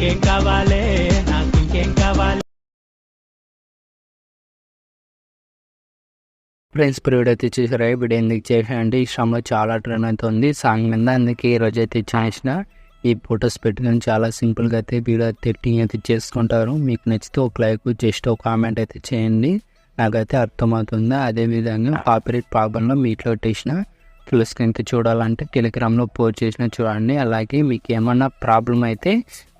ఇంకేం కావాలే, నాకు ఇంకేం కావాలి. ఫ్రెండ్స్ ప్రివ్యూడ్ అయితే చూసారా, వీడియో ఎందుకు చేశానంటే ఈ సాంగ్లో చాలా ట్రెండ్ అవుతుంది సాంగ్ మీద, అందుకే ఈరోజు అయితే చేసిన ఈ ఫొటోస్ పెట్టుకొని చాలా సింపుల్గా అయితే వీడియో ఎడిటింగ్ అయితే చేసుకుంటారు. మీకు నచ్చితే ఒక లైక్ జస్ట్ ఒక కామెంట్ అయితే చేయండి, నాకైతే అర్థమవుతుంది. అదేవిధంగా కాపీరైట్ ప్రాబ్లంలో మీట్లో పెట్టేసిన ఫుల్ స్క్రీన్ చూడాలంటే టెలిగ్రామ్లో పోస్ట్ చేసిన చూడండి. అలాగే మీకు ఏమన్నా ప్రాబ్లం అయితే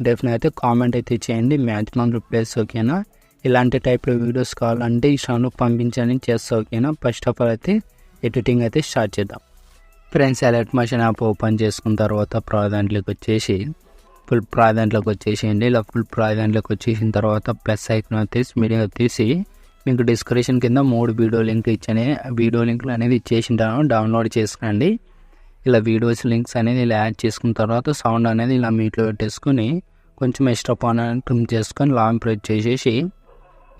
డెఫినెట్ అయితే కామెంట్ అయితే చేయండి, మ్యాక్సిమం రిప్లైస్ ఓకేనా. ఇలాంటి టైప్లో వీడియోస్ కావాలంటే ఈ షాను పంపించని చేస్తా ఓకేనా. ఫస్ట్ ఆఫ్ ఆల్ అయితే ఎడిటింగ్ అయితే స్టార్ట్ చేద్దాం. Friends alert machine app open చేసుకున్న తర్వాత ప్రాధాన్యతలోకి వచ్చేసి ఫుల్ ప్రాధాన్యతలోకి వచ్చేసేయండి. ఇలా ఫుల్ ప్రాధాన్యతలోకి వచ్చేసిన తర్వాత ప్లస్ ఐకాన్ అయితే మీడియా తీసి మీకు డిస్క్రిప్షన్ కింద 3 వీడియో లింక్లు ఇచ్చాను, వీడియో లింక్లు అనేది ఇచ్చేసింటాను, డౌన్లోడ్ చేసుకోండి. ఇలా వీడియోస్ లింక్స్ అనేది ఇలా యాడ్ చేసుకున్న తర్వాత సౌండ్ అనేది ఇలా మీట్లో పెట్టేసుకొని కొంచెం ఎక్స్ట్రా పాన్ అనేది ట్రిమ్ చేసుకొని లాంగ్ ప్రెస్ చేసేసి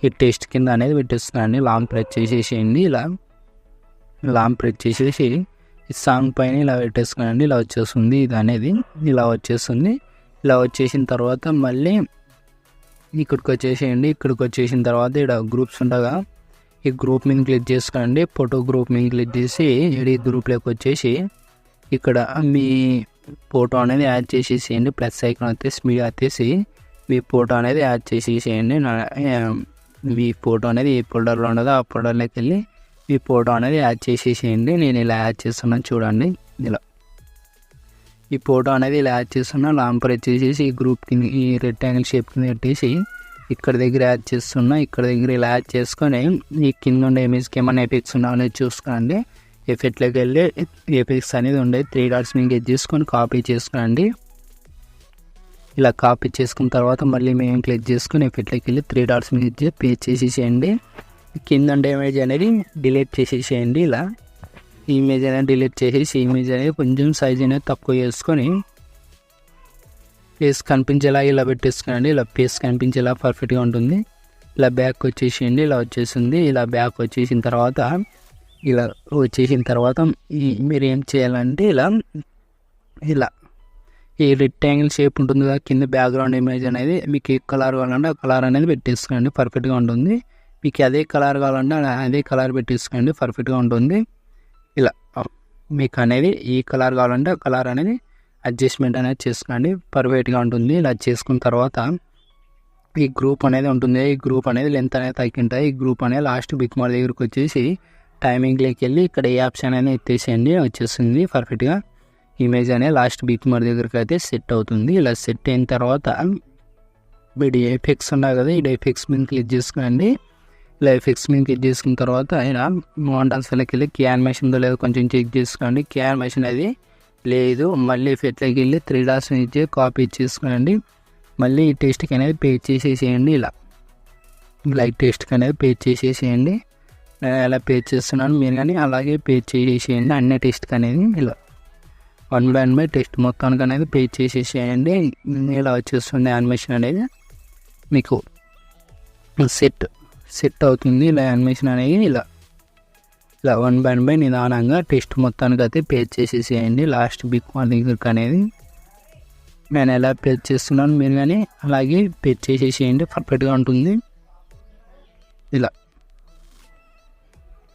ఈ టెస్ట్ కింద అనేది పెట్టేస్తున్నాండి. లాంగ్ ప్రెస్ చేసేసేయండి. ఇలా లాంగ్ ప్రెస్ చేసేసి ఈ సాంగ్ పైన ఇలా పెట్టేసుకోండి. ఇలా వచ్చేస్తుంది, ఇది అనేది ఇలా వచ్చేస్తుంది. ఇలా వచ్చేసిన తర్వాత మళ్ళీ ఇక్కడికి వచ్చేసేయండి. ఇక్కడికి వచ్చేసిన తర్వాత ఇక్కడ గ్రూప్స్ ఉండగా ఈ గ్రూప్ మీద క్లిక్ చేసుకోండి. ఫోటో గ్రూప్ మీద క్లిక్ చేసి ఈ గ్రూప్లోకి వచ్చేసి ఇక్కడ మీ ఫోటో అనేది యాడ్ చేసేసేయండి. ప్లస్ ఐకాన్ వచ్చేసి మీడియా వచ్చేసి మీ ఫోటో అనేది యాడ్ చేసేసేయండి. మీ ఫోటో అనేది ఏ ఫోల్డర్లో ఉండదో ఆ ఫోల్డర్లోకి వెళ్ళి మీ ఫోటో అనేది యాడ్ చేసేసేయండి. నేను ఇలా యాడ్ చేస్తున్నాను చూడండి. ఇలా ఈ ఫోటో అనేది ఇలా యాడ్ చేస్తున్నా, లాంగ్ ప్రెస్ చేసేసి ఈ గ్రూప్ కింద ఈ రెక్టాంగిల్ షేప్ కింద పెట్టేసి ఇక్కడ దగ్గర యాడ్ చేస్తున్నా. ఇక్కడ దగ్గర ఇలా యాడ్ చేసుకొని ఈ కింద ఉండే ఇమేజ్కి ఏమైనా ఎఫెక్ట్స్ ఉన్నా అనేది చూసుకోండి. ఎఫెక్ట్లోకి వెళ్ళి ఎఫెక్ట్స్ అనేది ఉండే 3 డాట్స్ మీద గెట్ చేసుకొని కాపీ చేసుకోండి. ఇలా కాపీ చేసుకున్న తర్వాత మళ్ళీ మేము క్లిక్ చేసుకుని ఎఫెక్ట్లోకి వెళ్ళి 3 డాట్స్ మీద పేస్ట్ చేసేసేయండి. కింద ఉండే ఇమేజ్ అనేది డిలీట్ చేసేసేయండి. ఇలా ఈ ఇమేజ్ అనేది డిలీట్ చేసేసి ఇమేజ్ అనేది కొంచెం సైజ్ అనేది తక్కువ చేసుకొని ఫేస్ కనిపించేలా ఇలా పెట్టేసుకోండి. ఇలా ఫేస్ కనిపించేలా పర్ఫెక్ట్గా ఉంటుంది. ఇలా బ్యాక్ వచ్చేసేయండి. ఇలా వచ్చేసింది. ఇలా బ్యాక్ వచ్చేసిన తర్వాత ఇలా వచ్చేసిన తర్వాత మీరు ఏం చేయాలంటే ఇలా ఈ రెక్టాంగిల్ షేప్ ఉంటుంది కదా, కింద బ్యాక్గ్రౌండ్ ఇమేజ్ అనేది మీకు ఏ కలర్ కావాలంటే ఆ కలర్ అనేది పెట్టేసుకోండి, పర్ఫెక్ట్గా ఉంటుంది. మీకు అదే కలర్ కావాలంటే అదే కలర్ పెట్టేసుకోండి, పర్ఫెక్ట్గా ఉంటుంది. ఇలా మీకు అనేది ఈ కలర్ కావాలంటే ఆ కలర్ అనేది అడ్జస్ట్మెంట్ అనేది చేసుకోండి, పర్ఫెక్ట్గా ఉంటుంది. ఇలా చేసుకున్న తర్వాత ఈ గ్రూప్ అనేది ఉంటుంది. ఈ గ్రూప్ అనేది లెంత్ అనేది తగ్గింటాయి. ఈ గ్రూప్ అనేది లాస్ట్ బిగ్ మార్క్ దగ్గరికి వచ్చేసి టైమింగ్లోకి వెళ్ళి ఇక్కడ ఏ ఆప్షన్ అనేది ఎత్తేసేయండి, వచ్చేస్తుంది పర్ఫెక్ట్గా. ఇమేజ్ అనేది లాస్ట్ బిగ్ మార్క్ దగ్గరికి అయితే సెట్ అవుతుంది. ఇలా సెట్ అయిన తర్వాత వీడి ఎఫెక్ట్స్ ఉన్నాయి కదా, ఈ ఎఫెక్ట్స్ మీద క్లిక్ చేసుకోండి. ఇలా ఎఫెక్ట్స్ మీద క్లిక్ చేసుకున్న తర్వాత ఇలా మోటార్స్లోకి వెళ్ళి యానిమేషన్తో లేదో కొంచెం చెక్ చేసుకోండి. యానిమేషన్ అది లేదు, మళ్ళీ ఎఫెక్ట్లోకి వెళ్ళి 3 డాట్స్ ఇచ్చి కాపీ చేసుకోండి. మళ్ళీ ఈ టెస్ట్కి అనేది పేస్ట్ చేసేసేయండి. ఇలా ఈ టెస్ట్కి అనేది పేస్ట్ చేసేసేయండి. నేను ఎలా పేస్ట్ చేస్తున్నాను, మీరు కానీ అలాగే పేస్ట్ చేసేసేయండి. అన్ని టెస్ట్కి అనేది ఇలా 1 by 1 టెస్ట్ మొత్తానికి అనేది పేస్ట్ చేసేసేయండి. ఇలా వచ్చేస్తుంది యానిమేషన్ అనేది మీకు సెట్ అవుతుంది. ఇలా యానిమేషన్ అనేది ఇలా 1 by 1 నిదానంగా టెస్ట్ మొత్తానికి అయితే పేస్ట్ చేసేసేయండి. లాస్ట్ బిగ్ మార్క్ దగ్గరికి అనేది నేను ఎలా పేస్ట్ చేస్తున్నాను, మీరు కానీ అలాగే పేస్ట్ చేసేసేయండి, పర్ఫెక్ట్గా ఉంటుంది.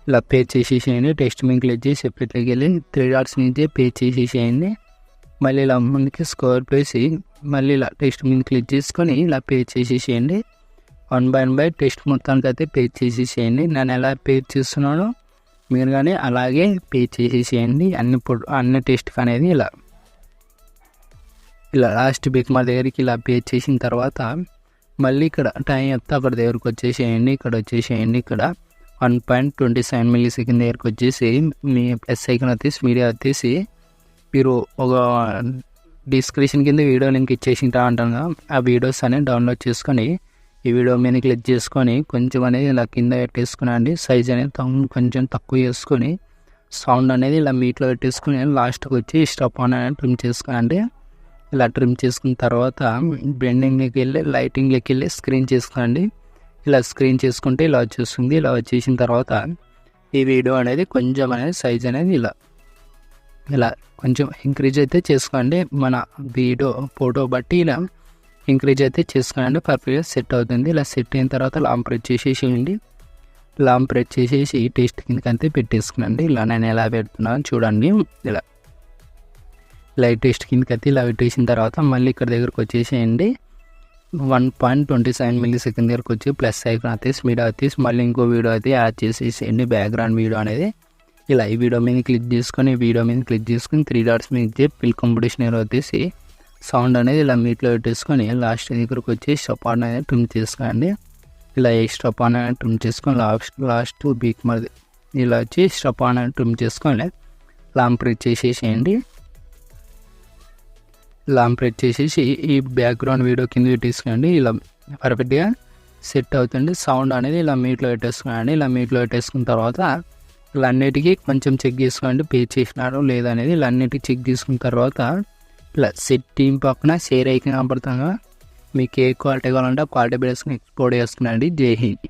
ఇలా పేస్ట్ చేసేసేయండి. టెస్ట్ మీద క్లిక్ చేసి ఎప్పటికి వెళ్ళి 3 డాట్స్ నుంచి పేస్ట్ చేసేసేయండి. మళ్ళీ ఇలా ముందుకి స్క్రోల్ చేసి మళ్ళీ ఇలా టెస్ట్ మీద క్లిక్ చేసుకొని ఇలా పేస్ట్ చేసేసేయండి. 1 by 1 టెస్ట్ మొత్తానికి అయితే పేస్ట్ చేసేసేయండి. నేను ఎలా పేస్ట్ చేస్తున్నానో మీరు కానీ అలాగే పేస్ట్ చేసేసేయండి. అన్ని టెస్ట్కి అనేది ఇలా లాస్ట్ బిగ్ మార్క్ దగ్గరికి ఇలా పేస్ట్ చేసిన తర్వాత మళ్ళీ ఇక్కడ టైం చెప్తే అక్కడ దగ్గరకు వచ్చేసేయండి. ఇక్కడ 1.27 మిల్లీసెకండ్ దగ్గరకు వచ్చేసి మీ ప్లస్ ఐకాన్ వచ్చేసి మీడియా వచ్చేసి మీరు ఒక డిస్క్రిప్షన్ కింద వీడియో లింక్ ఇచ్చేసింటా అంటాను కదా, ఆ వీడియోస్ అనేది డౌన్లోడ్ చేసుకొని ఈ వీడియో మీద క్లిక్ చేసుకొని కొంచెం అనేది ఇలా కింద పెట్టేసుకునండి. సైజ్ అనేది కొంచెం తక్కువ చేసుకొని సౌండ్ అనేది ఇలా మీట్లో పెట్టేసుకుని లాస్ట్కి వచ్చి స్టాప్ ఆన్ అనేది ట్రిమ్ చేసుకోండి. ఇలా ట్రిమ్ చేసుకున్న తర్వాత బ్లెండింగ్లోకి వెళ్ళి లైటింగ్లోకి వెళ్ళి స్క్రీన్ చేసుకోండి. ఇలా స్క్రీన్ చేసుకుంటే ఇలా వచ్చేస్తుంది. ఇలా వచ్చేసిన తర్వాత ఈ వీడియో అనేది కొంచెం అనేది సైజ్ అనేది ఇలా కొంచెం ఇంక్రీజ్ అయితే చేసుకోండి. మన వీడియో ఫోటో బట్టి ఇలా ఇంక్రీజ్ అయితే చేసుకోండి, పర్ఫెక్ట్గా సెట్ అవుతుంది. ఇలా సెట్ అయిన తర్వాత లాంగ్ ప్రెస్ చేసేసేయండి. లాంగ్ ప్రెస్ చేసేసి టేస్ట్ కిందకి అంతే పెట్టేసుకునండి. ఇలా నేను ఎలా పెడుతున్నాను చూడండి. ఇలా టేస్ట్ కిందకి అయితే ఇలా పెట్టేసిన తర్వాత మళ్ళీ ఇక్కడ దగ్గరకు వచ్చేసేయండి. 1.27 మిల్లీ సెకండ్ దగ్గరకు వచ్చి ప్లస్ ఐకాన్ అయితే స్పీడ్ అయితే మళ్ళీ ఇంకో వీడియో అయితే యాడ్ చేసేసేయండి, బ్యాక్గ్రౌండ్ వీడియో అనేది. ఇలా ఈ వీడియో మీద క్లిక్ చేసుకొని 3 డాట్స్ మీద పిల్ కాంపిటీషన్ వచ్చేసి సౌండ్ అనేది ఇలా మీట్లో పెట్టేసుకొని లాస్ట్ దగ్గరకు వచ్చి స్టపాన్ అనేది ట్రిమ్ చేసుకోండి. ఇలా ఈ స్టపాన్ అనేది ట్రిమ్ చేసుకొని లాస్ట్ బీక్ మరి ఇలా వచ్చి స్టపాన్ అనేది ట్రిమ్ చేసుకొని లాంగ్ ప్రెస్ చేసేసేయండి. లాంగ్ ప్రెస్ చేసేసి ఈ బ్యాక్గ్రౌండ్ వీడియో కింద పెట్టేసుకోండి. ఇలా పర్ఫెక్ట్గా సెట్ అవుతుంది. సౌండ్ అనేది ఇలా మీట్లో పెట్టేసుకోండి. ఇలా మీట్లో పెట్టేసుకున్న తర్వాత ఇలా అన్నిటికీ కొంచెం చెక్ చేసుకోండి పే చేసినారో లేదా అనేది. ఇలా అన్నిటికీ చెక్ చేసుకున్న తర్వాత ఇలా సెట్ టీమ్ పక్కన షేర్ ఐకాన్ కనపడుతుందా, మీకు ఏ క్వాలిటీ కావాలంటే ఆ క్వాలిటీ బేస్ని ఎక్స్పోర్ట్ చేసుకునండి. జై హింద్.